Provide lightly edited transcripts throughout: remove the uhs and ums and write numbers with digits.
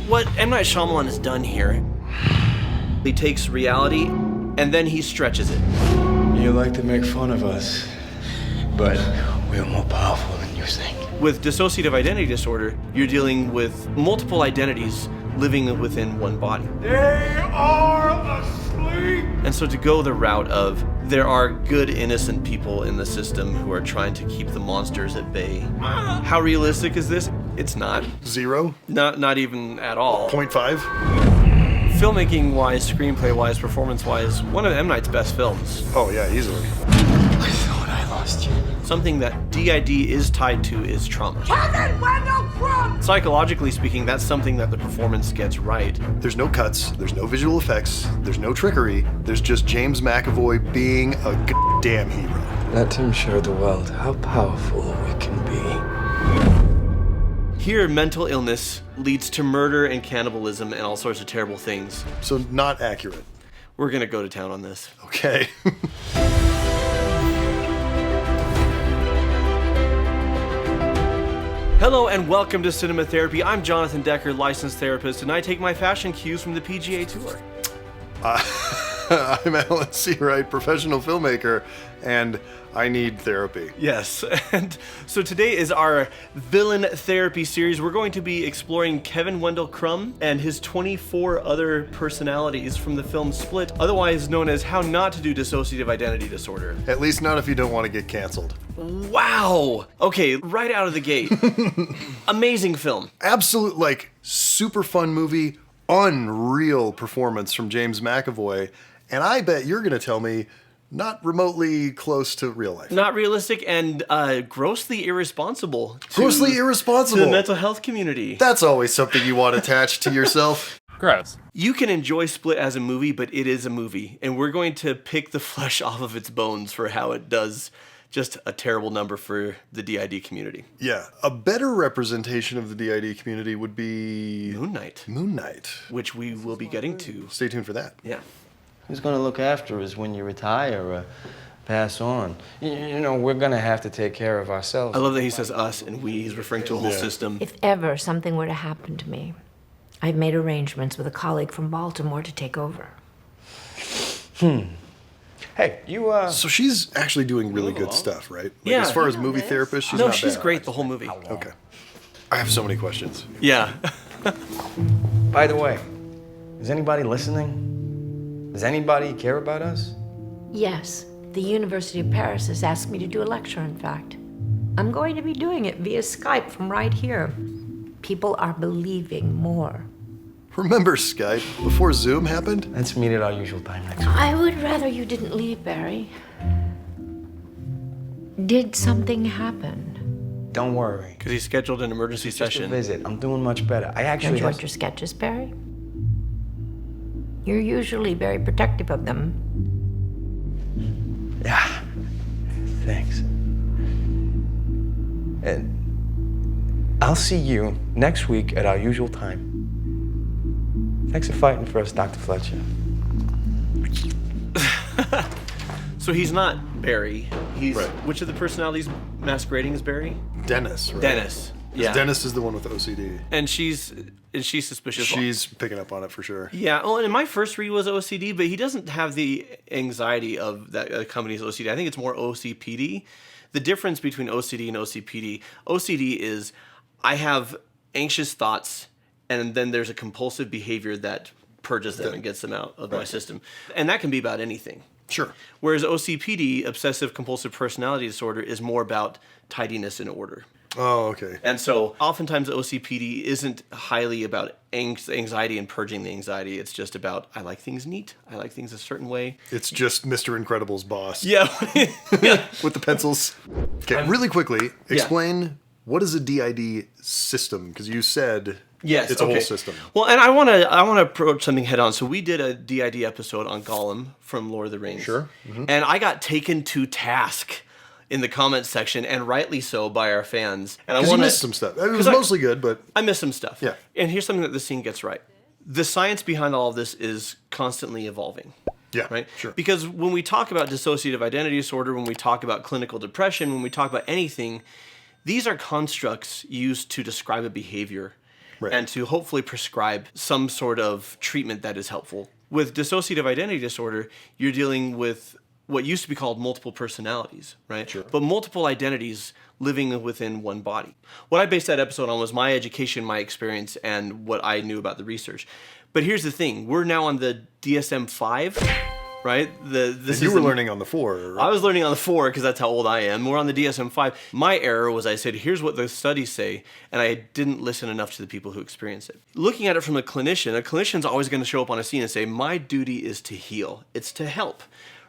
What M. Night Shyamalan has done here, he takes reality and then he stretches it. You like to make fun of us, but we're more powerful than you think. With dissociative identity disorder, you're dealing with multiple identities living within one body. They are asleep! And so to go the route of there are good, innocent people in the system who are trying to keep the monsters at bay. How realistic is this? It's not. 0? Not even at all. 0.5? Filmmaking-wise, screenplay-wise, performance-wise, one of M. Night's best films. Oh yeah, easily. I thought I lost you. Something that DID is tied to is trauma. Kevin Wendell Crumb! Psychologically speaking, that's something that the performance gets right. There's no cuts, there's no visual effects, there's no trickery, there's just James McAvoy being a goddamn hero. Let him show the world how powerful we can be. Here, mental illness leads to murder and cannibalism and all sorts of terrible things. So not accurate. We're gonna go to town on this. Okay. Hello and welcome to Cinema Therapy. I'm Jonathan Decker, licensed therapist, and I take my fashion cues from the PGA Tour. I'm Alan Seawright, professional filmmaker, and I need therapy. Yes, and so today is our villain therapy series. We're going to be exploring Kevin Wendell Crumb and his 24 other personalities from the film Split, otherwise known as How Not to Do Dissociative Identity Disorder. At least not if you don't want to get canceled. Wow! Okay, right out of the gate. Amazing film. Absolute, like, super fun movie, unreal performance from James McAvoy, and I bet you're going to tell me not remotely close to real life. Not realistic and grossly irresponsible. Grossly irresponsible. To the mental health community. That's always something you want attached to yourself. Gross. You can enjoy Split as a movie, but it is a movie, and we're going to pick the flesh off of its bones for how it does just a terrible number for the DID community. Yeah, a better representation of the DID community would be Moon Knight, Moon Knight. which we will be getting to. Stay tuned for that. Yeah. Who's going to look after us when you retire or pass on? You know, we're going to have to take care of ourselves. I love that he says us and we. He's referring to a whole system. If ever something were to happen to me, I've made arrangements with a colleague from Baltimore to take over. Hey, you, So she's actually doing really good stuff, right? Like, Yeah. as far as movie therapist, she's No, not she's bad. great the whole movie. Okay. I have so many questions. Yeah. By the way, is anybody listening? Does anybody care about us? Yes, the University of Paris has asked me to do a lecture, in fact. I'm going to be doing it via Skype from right here. People are believing more. Remember Skype before Zoom happened? Let's meet at our usual time next week. I would rather you didn't leave, Barry. Did something happen? Don't worry. Because he scheduled an emergency Just a session. visit. I'm doing much better. I actually Enjoyed your sketches, Barry? You're usually very protective of them. Yeah. Thanks. And I'll see you next week at our usual time. Thanks for fighting for us, Dr. Fletcher. So he's not Barry. He's Right. Which of the personalities masquerading as Barry? Dennis, right? Dennis. 'Cause Yeah. Dennis is the one with OCD. And she's suspicious. She's picking up on it for sure. Yeah, well, and my first read was OCD, but he doesn't have the anxiety of that accompanies OCD. I think it's more OCPD. The difference between OCD and OCD is I have anxious thoughts, and then there's a compulsive behavior that purges them and gets them out of my system. And that can be about anything. Sure. Whereas OCPD, obsessive compulsive personality disorder, is more about tidiness and order. Oh, okay. And so oftentimes OCPD isn't highly about anxiety and purging the anxiety. It's just about, I like things neat. I like things a certain way. It's just Mr. Incredible's boss. Yeah. Yeah. With the pencils. Okay, really quickly, explain what is a DID system? Because you said Yes, it's a whole system. Well, and I want to approach something head on. So we did a DID episode on Gollum from Lord of the Rings. Sure. Mm-hmm. And I got taken to task in the comments section, and rightly so, by our fans. And Because you missed some stuff. It was mostly good, but I missed some stuff. Yeah. And here's something that the scene gets right. The science behind all of this is constantly evolving. yeah, Right? sure. Because when we talk about dissociative identity disorder, when we talk about clinical depression, when we talk about anything, these are constructs used to describe a behavior. Right. and to hopefully prescribe some sort of treatment that is helpful. With dissociative identity disorder, you're dealing with what used to be called multiple personalities, right? Sure. But multiple identities living within one body. What I based that episode on was my education, my experience, and what I knew about the research. But here's the thing. We're now on the DSM-5, right? You were learning on the 4, right? I was learning on the 4 because that's how old I am. We're on the DSM-5. My error was I said, here's what the studies say, and I didn't listen enough to the people who experience it. Looking at it from a clinician's always going to show up on a scene and say, my duty is to heal. It's to help,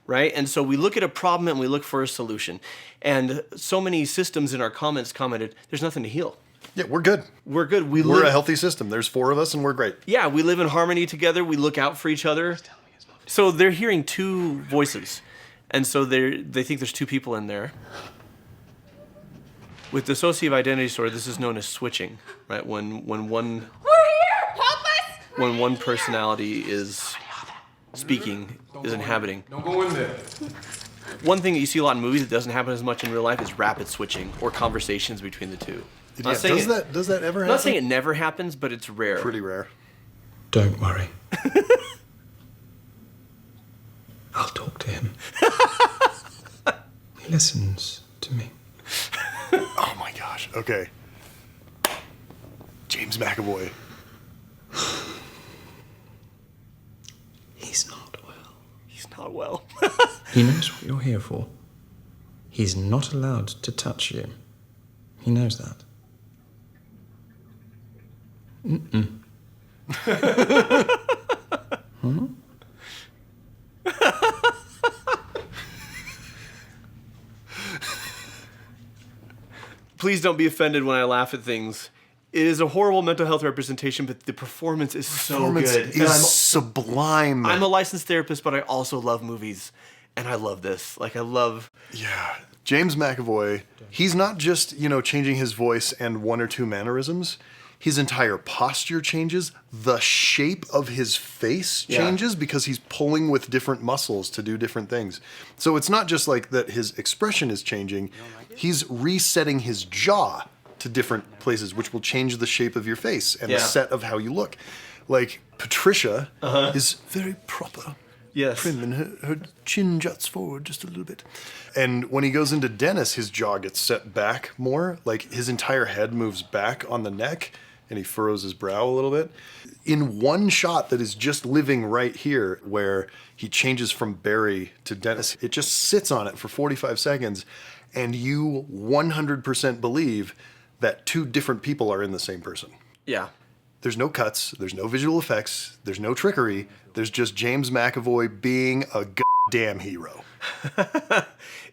right? And so we look at a problem and we look for a solution. And so many systems in our comments commented, there's nothing to heal. Yeah, we're good. We're good. We're a healthy system. There's 4 of us and we're great. Yeah, we live in harmony together. We look out for each other. So they're hearing 2 voices. And so they think there's 2 people in there. With dissociative identity disorder, this is known as switching, right? When one We're here! Help us! when one personality is speaking, is inhabiting. Don't go in there. One thing that you see a lot in movies that doesn't happen as much in real life is rapid switching or conversations between the 2. Yeah, does that ever happen? I'm not saying it never happens, but it's rare. Pretty rare. Don't worry. I'll talk to him. He listens to me. Oh my gosh. Okay. James McAvoy. He's not well. He's not well. He knows what you're here for. He's not allowed to touch you. He knows that. Please don't be offended when I laugh at things. It is a horrible mental health representation, but the performance is so good. Is And sublime. I'm a licensed therapist, but I also love movies, and I love this. Like, I love... Yeah. James McAvoy, he's not just, changing his voice and 1 or 2 mannerisms. His entire posture changes. The shape of his face changes because he's pulling with different muscles to do different things. So it's not just like that his expression is changing. He's resetting his jaw to different places, which will change the shape of your face and the set of how you look. Like, Patricia is very proper. Yes. Prim, and her chin juts forward just a little bit. And when he goes into Dennis, his jaw gets set back more. Like, his entire head moves back on the neck, and he furrows his brow a little bit. In one shot that is just living right here, where he changes from Barry to Dennis, it just sits on it for 45 seconds, and you 100% believe that 2 different people are in the same person. Yeah. There's no cuts, there's no visual effects, there's no trickery, there's just James McAvoy being a goddamn hero.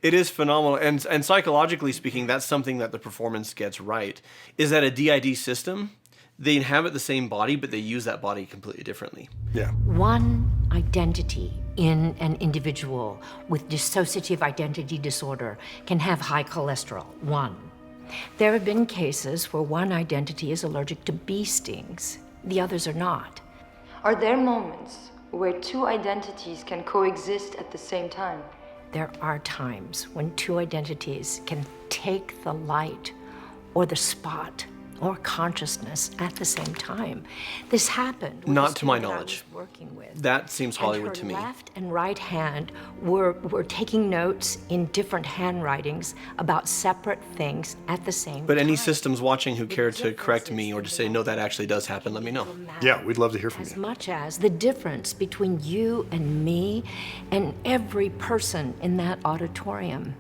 It is phenomenal. And psychologically speaking, that's something that the performance gets right. Is that a DID system? They inhabit the same body, but they use that body completely differently. Yeah. One identity in an individual with dissociative identity disorder can have high cholesterol. 1. There have been cases where one identity is allergic to bee stings, the others are not. Are there moments where 2 identities can coexist at the same time? There are times when 2 identities can take the light or the spot or consciousness at the same time. This happened with Not a to my student I knowledge. was working with. That seems Hollywood And to me. her left and right hand were taking notes in different handwritings about separate things at the same time. But any systems watching who care to correct me or to say, no, that actually does happen, let me know. Yeah, we'd love to hear from As you. much as the difference between you and me and every person in that auditorium.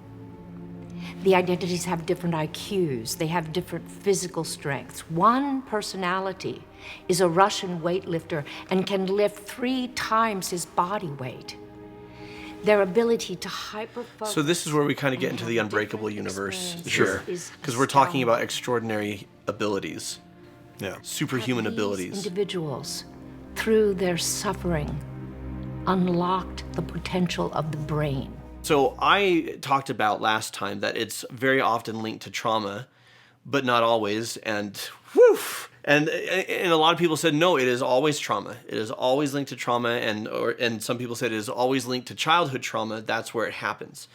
The identities have different IQs, they have different physical strengths. One personality is a Russian weightlifter and can lift 3 times his body weight. Their ability to hyper-focus. So this is where we kind of get into the unbreakable universe here. Because we're talking about extraordinary abilities, Yeah. superhuman abilities. Individuals, through their suffering, unlocked the potential of the brain. So I talked about last time that it's very often linked to trauma, but not always. And whew, and a lot of people said, no, it is always trauma. It is always linked to trauma. And some people said it is always linked to childhood trauma. That's where it happens.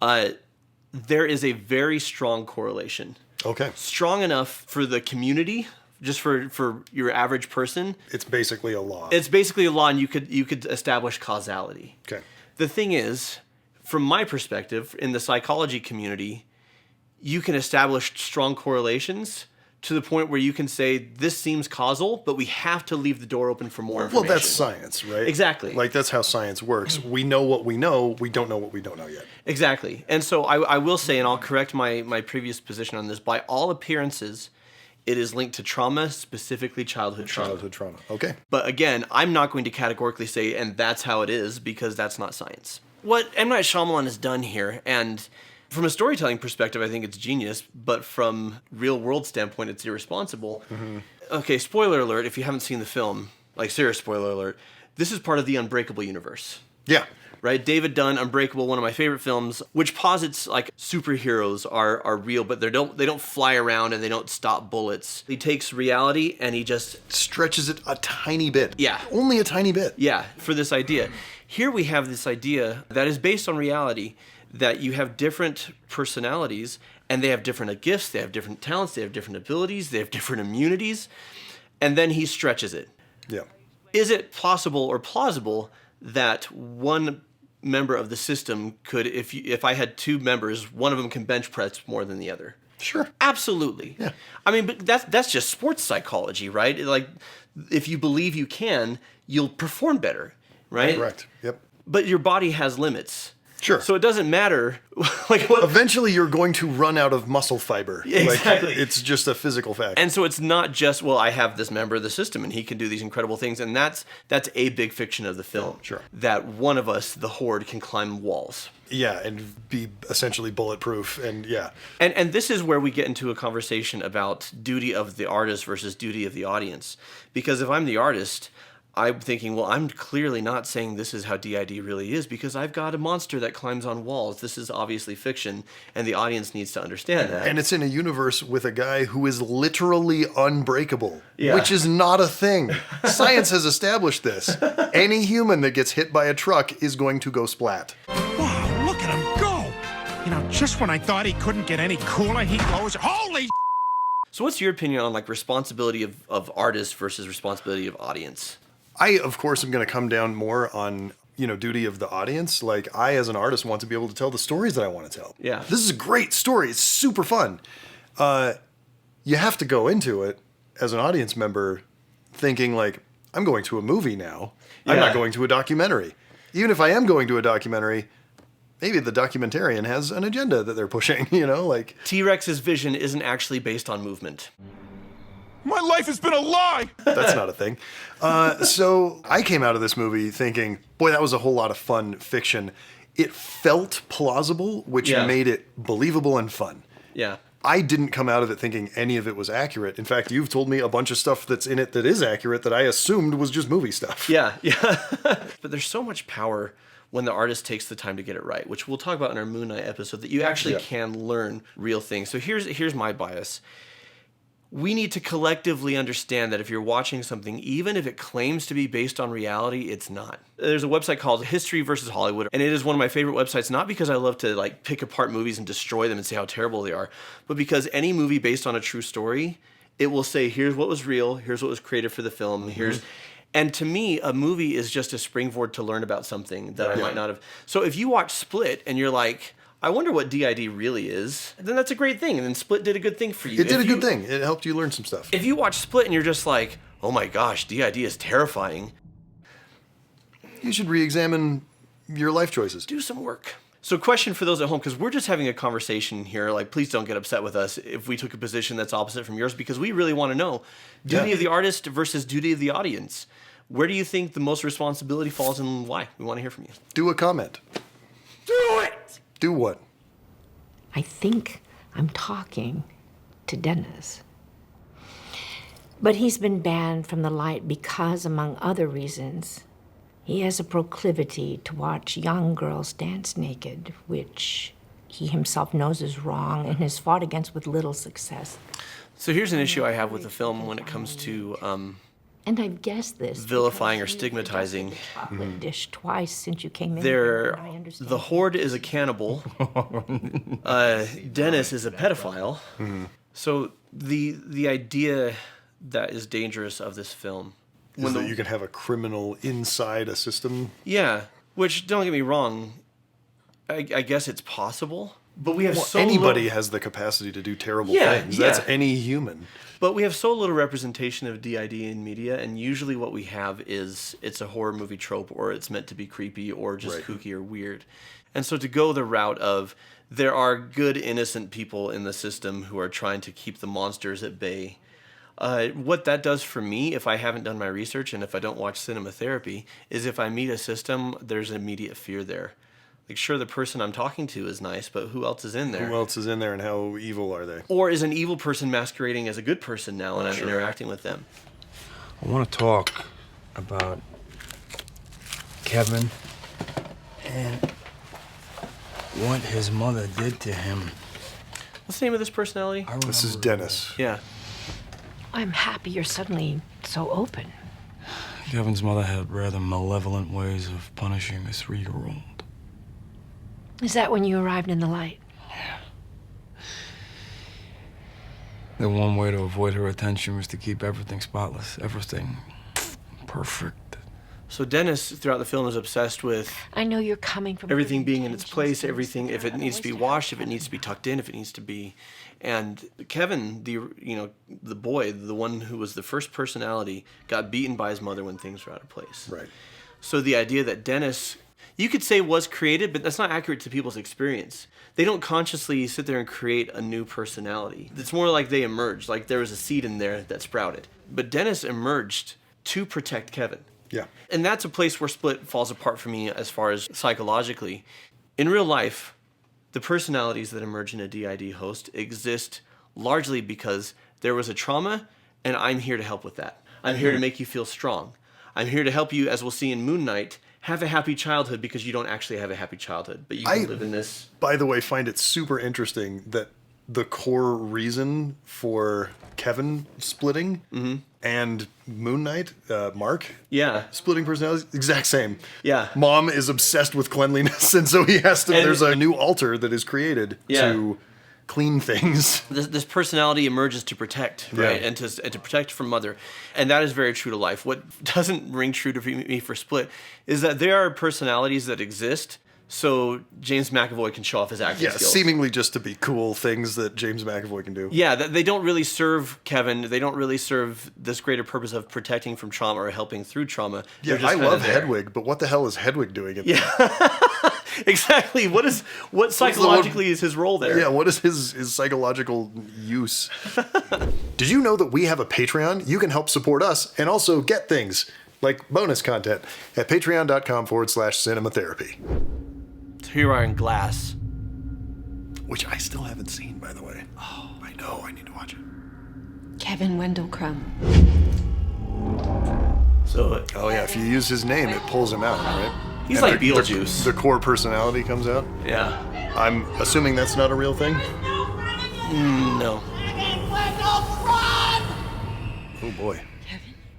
There is a very strong correlation. Okay. Strong enough for the community, just for your average person, It's basically a law. it's basically a law, and you could establish causality. Okay. The thing is, from my perspective, in the psychology community, you can establish strong correlations to the point where you can say this seems causal, but we have to leave the door open for more Well, information. that's science, right? Exactly. Like, that's how science works. We know what we know. We don't know what we don't know yet. Exactly. And so I will say, and I'll correct my previous position on this, by all appearances, it is linked to trauma, specifically childhood trauma. Childhood trauma. Okay. But again, I'm not going to categorically say, and that's how it is, because that's not science. What M. Night Shyamalan has done here, and from a storytelling perspective, I think it's genius, but from real world standpoint, it's irresponsible. Okay, spoiler alert, if you haven't seen the film, like serious spoiler alert, this is part of the Unbreakable universe. Yeah. Right? David Dunn, Unbreakable, one of my favorite films, which posits like superheroes are real, but they don't fly around and they don't stop bullets. He takes reality and he just Stretches it a tiny bit. Yeah. Only a tiny bit. for this idea. Here we have this idea that is based on reality, that you have different personalities and they have different gifts, they have different talents, they have different abilities, they have different immunities, and then he stretches it. Yeah. Is it possible or plausible that one member of the system could, if I had two members, one of them can bench press more than the other? Sure. Absolutely. Yeah. I mean, but that's just sports psychology, right? Like, if you believe you can, you'll perform better, right? Correct. Yep. But your body has limits. Sure. So it doesn't matter, like what. Eventually, you're going to run out of muscle fiber. Exactly. Like, it's just a physical fact. And so it's not just, well, I have this member of the system and he can do these incredible things, and that's a big fiction of the film. Sure. That one of us, the Horde, can climb walls. Yeah, and be essentially bulletproof. And yeah. And this is where we get into a conversation about duty of the artist versus duty of the audience. Because if I'm the artist, I'm thinking, well, I'm clearly not saying this is how DID really is, because I've got a monster that climbs on walls. This is obviously fiction, and the audience needs to understand that. And it's in a universe with a guy who is literally unbreakable, Yeah. which is not a thing. Science has established this. Any human that gets hit by a truck is going to go splat. Wow, look at him go! You know, just when I thought he couldn't get any cooler, he goes, holy So what's your opinion on like responsibility of artists versus responsibility of audience? I, of course, am going to come down more on, duty of the audience. Like, I, as an artist, want to be able to tell the stories that I want to tell. Yeah. This is a great story. It's super fun. You have to go into it as an audience member thinking, like, I'm going to a movie now. I'm Yeah. not going to a documentary. Even if I am going to a documentary, maybe the documentarian has an agenda that they're pushing, like... T-Rex's vision isn't actually based on movement. My life has been a lie! That's not a thing. So I came out of this movie thinking, boy, that was a whole lot of fun fiction. It felt plausible, which Yeah. made it believable and fun. Yeah. I didn't come out of it thinking any of it was accurate. In fact, you've told me a bunch of stuff that's in it that is accurate that I assumed was just movie stuff. Yeah. But there's so much power when the artist takes the time to get it right, which we'll talk about in our Moon Knight episode, that you actually can learn real things. So here's my bias. We need to collectively understand that if you're watching something, even if it claims to be based on reality, it's not. There's a website called History versus Hollywood, and it is one of my favorite websites, not because I love to like pick apart movies and destroy them and say how terrible they are, but because any movie based on a true story, it will say, here's what was real, here's what was created for the film, and to me, a movie is just a springboard to learn about something that I might not have. So if you watch Split and you're like, I wonder what DID really is, then that's a great thing. And then Split did a good thing for you. It did a good thing. It helped you learn some stuff. If you watch Split and you're just like, oh my gosh, DID is terrifying, You should re-examine your life choices. do some work. So question for those at home, because we're just having a conversation here, like please don't get upset with us if we took a position that's opposite from yours, because we really want to know duty of the artist versus duty of the audience. Where do you think the most responsibility falls and why? We want to hear from you. Do a comment. Do it! Do what? I think I'm talking to Dennis. But he's been banned from the light because, among other reasons, he has a proclivity to watch young girls dance naked, which he himself knows is wrong and has fought against with little success. So here's an issue I have with the film when it comes to And I've guessed this. vilifying or because you've stigmatizing. adjusted the chocolate dish twice since you came in. There, I understand. the Horde is a cannibal. Dennis is a pedophile. So the idea that is dangerous of this film. Is that you can have a criminal inside a system? Yeah, which, don't get me wrong, I guess it's possible. But we have anybody has the capacity to do terrible things. Yeah. That's any human. But we have so little representation of DID in media, and usually what we have is it's a horror movie trope, or it's meant to be creepy, or just kooky or weird. And so to go the route of there are good, innocent people in the system who are trying to keep the monsters at bay, what that does for me, if I haven't done my research and if I don't watch cinema therapy, is if I meet a system, there's an immediate fear there. Like, sure, the person I'm talking to is nice, but who else is in there? Who else is in there and how evil are they? Or is an evil person masquerading as a good person now and I'm interacting with them? I want to talk about Kevin and what his mother did to him. What's the name of this personality? This is Dennis. Yeah. I'm happy you're suddenly so open. Kevin's mother had rather malevolent ways of punishing a 3-year-old. Is that when you arrived in the light? The one way to avoid her attention was to keep everything spotless, everything perfect. So Dennis, throughout the film, is obsessed with I know you're coming from everything being in its place, everything, if it needs to be washed, if it needs to be tucked in, if it needs to be. And Kevin, the boy, the one who was the first personality, got beaten by his mother when things were out of place. Right. So the idea that Dennis, you could say, was created, but that's not accurate to people's experience. They don't consciously sit there and create a new personality. It's more like they emerged, like there was a seed in there that sprouted. But Dennis emerged to protect Kevin. Yeah. And that's a place where Split falls apart for me as far as psychologically. In real life, the personalities that emerge in a DID host exist largely because there was a trauma, and I'm here to help with that. I'm here to make you feel strong. I'm here to help you, as we'll see in Moon Knight, have a happy childhood because you don't actually have a happy childhood, but you can live in this. By the way, find it super interesting that the core reason for Kevin splitting and Moon Knight, Mark, splitting personalities, exact same. Yeah. Mom is obsessed with cleanliness, and so he has to. There's a new altar that is created to clean things. This personality emerges to protect, right, and to protect from mother, and that is very true to life. What doesn't ring true to me for Split is that there are personalities that exist, so James McAvoy can show off his acting skills. Seemingly just to be cool things that James McAvoy can do. Yeah, they don't really serve Kevin. They don't really serve this greater purpose of protecting from trauma or helping through trauma. Yeah, I love Hedwig, but what the hell is Hedwig doing? Exactly. What psychologically is his role there? Yeah, what is his psychological use? Did you know that we have a Patreon? You can help support us and also get things like bonus content at patreon.com/cinematherapy. Here we are in Glass. Which I still haven't seen, by the way. Oh, I know. I need to watch it. Kevin Wendell Crumb. So, oh yeah, if you use his name, it pulls him out, right? He's like Beetlejuice. The core personality comes out? Yeah. I'm assuming that's not a real thing? No. Oh boy.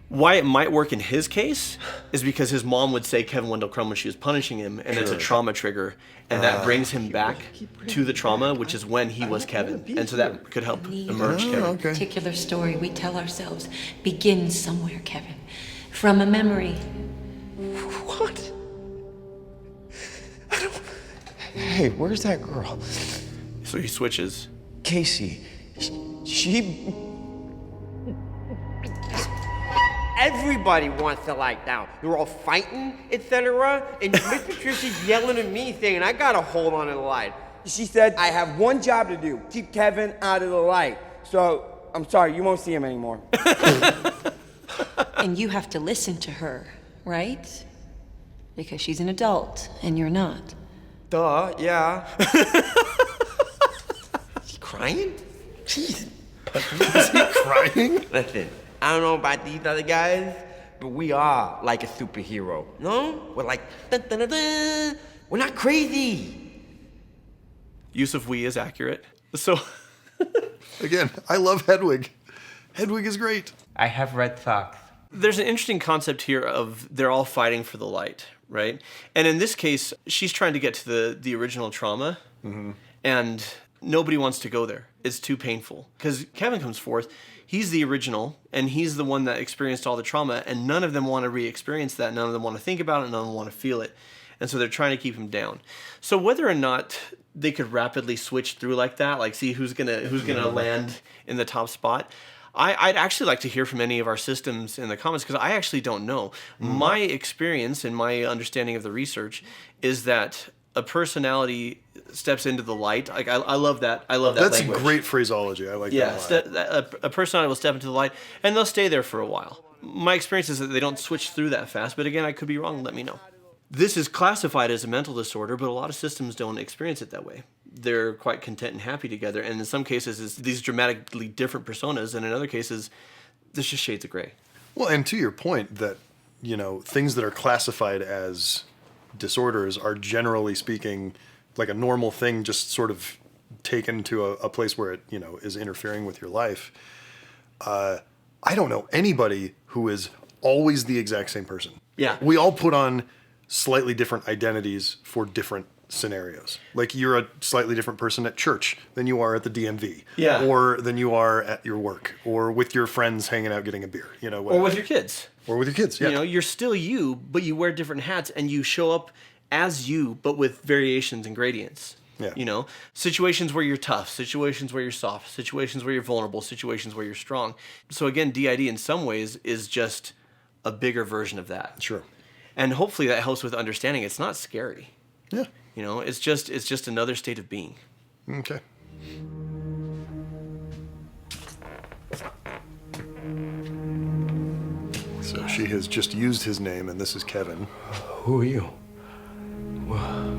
Why it might work in his case is because his mom would say Kevin Wendell Crumb when she was punishing him, and it's a trauma trigger, and that brings him back to the trauma, which is when he was Kevin, and so that could help emerge Kevin. Okay. Particular story we tell ourselves begins somewhere, Kevin, from a memory. What? Hey, where's that girl? So he switches. Casey. She... Everybody wants to lie down. They're all fighting, etc. And Miss Patricia's yelling at me saying I gotta hold on to the light. She said, I have one job to do, keep Kevin out of the light. So, I'm sorry, you won't see him anymore. And you have to listen to her, right? Because she's an adult and you're not. Duh, yeah. He's crying? Jeez. Is he crying? Listen, I don't know about these other guys, but we are like a superhero. No? We're like, dun, dun, dun, dun. We're not crazy. Use of we is accurate. So, again, I love Hedwig. Hedwig is great. I have red socks. There's an interesting concept here of they're all fighting for the light, right? And in this case, she's trying to get to the original trauma. And nobody wants to go there. It's too painful. Because Kevin comes forth, he's the original, and he's the one that experienced all the trauma, and none of them want to re-experience that. None of them want to think about it, none of them want to feel it. And so they're trying to keep him down. So whether or not they could rapidly switch through like that, like see who's gonna land in the top spot, I'd actually like to hear from any of our systems in the comments, because I actually don't know. My experience and my understanding of the research is that a personality steps into the light. Like I love that. I love that. That's language. a great phraseology. I like that a lot. A personality will step into the light, and they'll stay there for a while. My experience is that they don't switch through that fast, but again, I could be wrong. Let me know. This is classified as a mental disorder, but a lot of systems don't experience it that way. They're quite content and happy together, and in some cases, it's these dramatically different personas, and in other cases, there's just shades of gray. Well, and to your point that, things that are classified as disorders are, generally speaking, like a normal thing, just sort of taken to a place where it, is interfering with your life. I don't know anybody who is always the exact same person. Yeah. We all put on slightly different identities for different scenarios. Like you're a slightly different person at church than you are at the DMV. Yeah. Or than you are at your work, or with your friends hanging out getting a beer, whatever. Or with your kids. Or with your kids, yeah. You're still you, but you wear different hats, and you show up as you, but with variations and gradients. Yeah. Situations where you're tough, situations where you're soft, situations where you're vulnerable, situations where you're strong. So again, DID in some ways is just a bigger version of that. Sure. And hopefully that helps with understanding. It's not scary. Yeah. It's just another state of being. Okay. So she has just used his name, and this is Kevin. Who are you?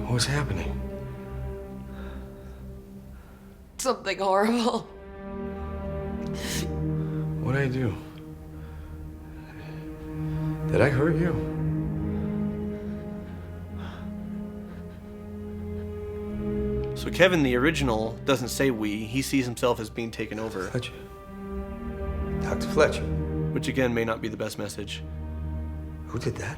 What's happening? Something horrible. What'd I do? Did I hurt you? So Kevin, the original, doesn't say we. He sees himself as being taken over. Fletcher. Dr. Fletcher. Which again may not be the best message. Who did that?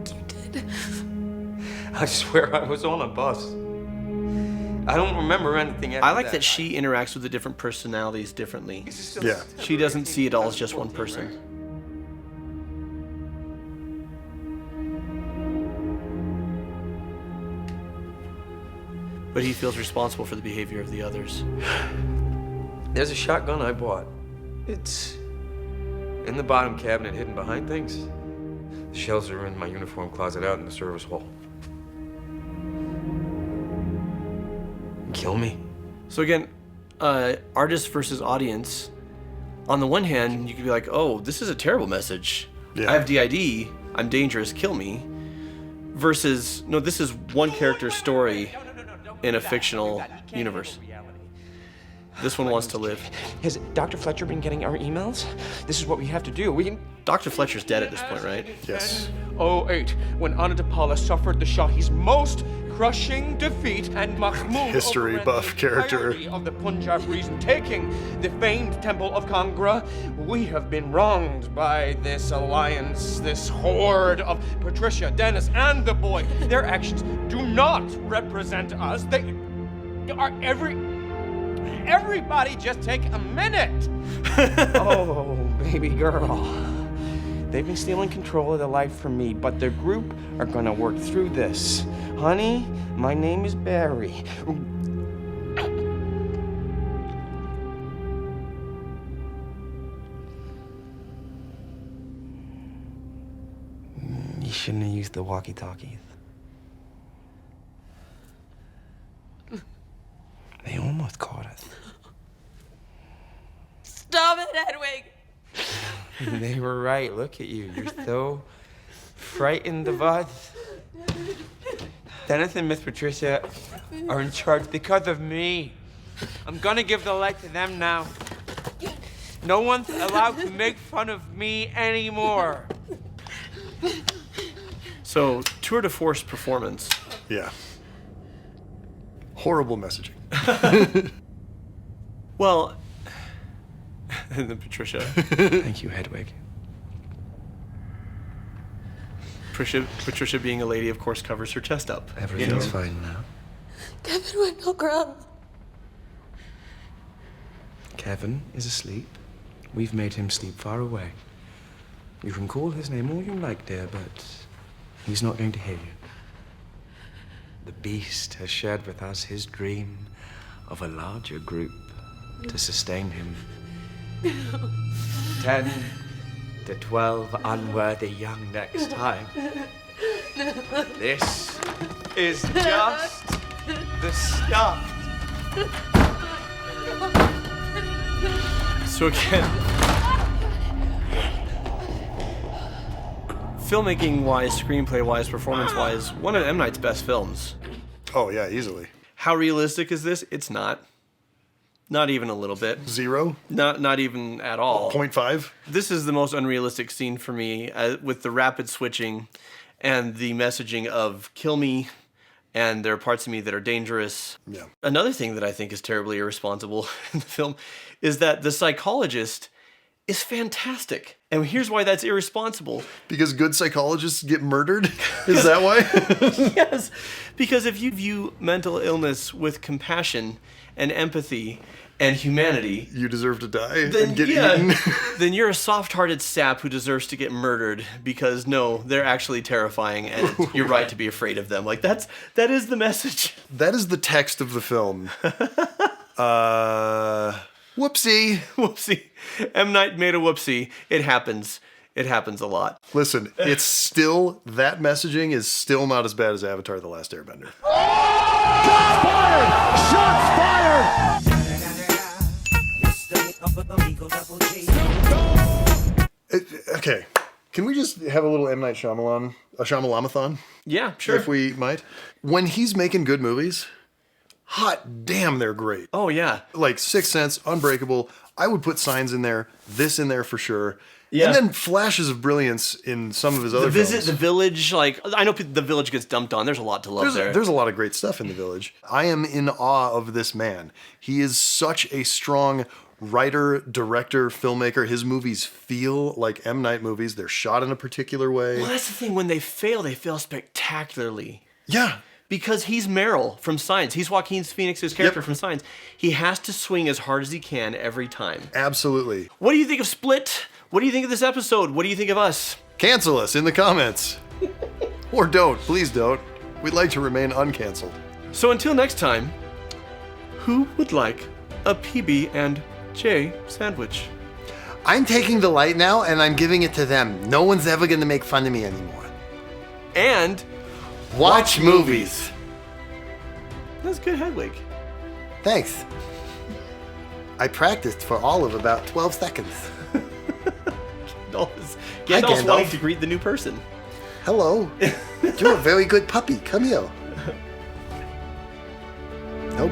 You did. I swear I was on a bus. I don't remember anything after I like that she interacts with the different personalities differently. Yeah. She doesn't see it all as just one person. But he feels responsible for the behavior of the others. There's a shotgun I bought. It's in the bottom cabinet hidden behind things. The shells are in my uniform closet out in the service hall. Kill me. So again, artist versus audience. On the one hand, you could be like, oh, this is a terrible message. Yeah. I have DID, I'm dangerous, kill me. Versus, no, this is one character's story in a fictional universe. This one wants to live. Has Dr. Fletcher been getting our emails? This is what we have to do. We can... Dr. Fletcher's dead at this point, right? Yes. 08, when Anantapala suffered the Shahi's most crushing defeat, and Mahmud History overran buff the character. entirety of the Punjab region, taking the famed temple of Kangra. We have been wronged by this alliance, this horde of Patricia, Dennis, and the boy. Their actions do not represent us. They are everybody just take a minute. Oh, baby girl. They've been stealing control of their life from me, but the group are gonna work through this. Honey, my name is Barry. You shouldn't have used the walkie-talkies. They almost caught us. Stop it, Hedwig! They were right. Look at you. You're so frightened of us. Dennis and Miss Patricia are in charge because of me. I'm gonna give the light to them now. No one's allowed to make fun of me anymore. So, tour de force performance. Yeah. Horrible messaging. Well, and then Patricia. Thank you, Hedwig. Patricia being a lady, of course, covers her chest up. Everything's fine now. Kevin Wendell Crumb. Kevin is asleep. We've made him sleep far away. You can call his name all you like, dear, but he's not going to hear you. The beast has shared with us his dream of a larger group to sustain him. 10 to 12 unworthy young next time. This is just the start. So again, filmmaking-wise, screenplay-wise, performance-wise, one of M. Night's best films. Oh yeah, easily. How realistic is this? It's not. Not even a little bit. 0? Not even at all. 0.5? This is the most unrealistic scene for me, with the rapid switching and the messaging of kill me, and there are parts of me that are dangerous. Yeah. Another thing that I think is terribly irresponsible in the film is that the psychologist is fantastic. And here's why that's irresponsible. Because good psychologists get murdered? Is that why? Yes. Because if you view mental illness with compassion and empathy and humanity, you deserve to die then, and get eaten. Then you're a soft-hearted sap who deserves to get murdered because no, they're actually terrifying and you're right to be afraid of them. Like that is the message. That is the text of the film. Whoopsie. Whoopsie. M. Night made a whoopsie. It happens. It happens a lot. Listen, it's still, that messaging is still not as bad as Avatar: The Last Airbender. Shots fired! Shots fired! Okay, can we just have a little M. Night Shyamalan, a Shyamalamathon? Yeah, sure. If we might. When he's making good movies, hot damn, they're great. Oh, yeah. Like Sixth Sense, Unbreakable. I would put Signs in there, this in there for sure. Yeah. And then flashes of brilliance in some of his other The Visit, films. The Village, like, I know The Village gets dumped on. There's a lot to love there. There's a lot of great stuff in The Village. I am in awe of this man. He is such a strong writer, director, filmmaker. His movies feel like M. Night movies. They're shot in a particular way. Well, that's the thing. When they fail spectacularly. Yeah. Because he's Meryl from Signs. He's Joaquin Phoenix's character from Signs. He has to swing as hard as he can every time. Absolutely. What do you think of Split? What do you think of this episode? What do you think of us? Cancel us in the comments. Or don't. Please don't. We'd like to remain uncanceled. So until next time, who would like a PB&J sandwich? I'm taking the light now and I'm giving it to them. No one's ever gonna make fun of me anymore. And watch movies. That's good, Hedwig. Thanks. I practiced for all of about 12 seconds. Gandalf's wanting to greet the new person. Hello. You're a very good puppy. Come here. Nope.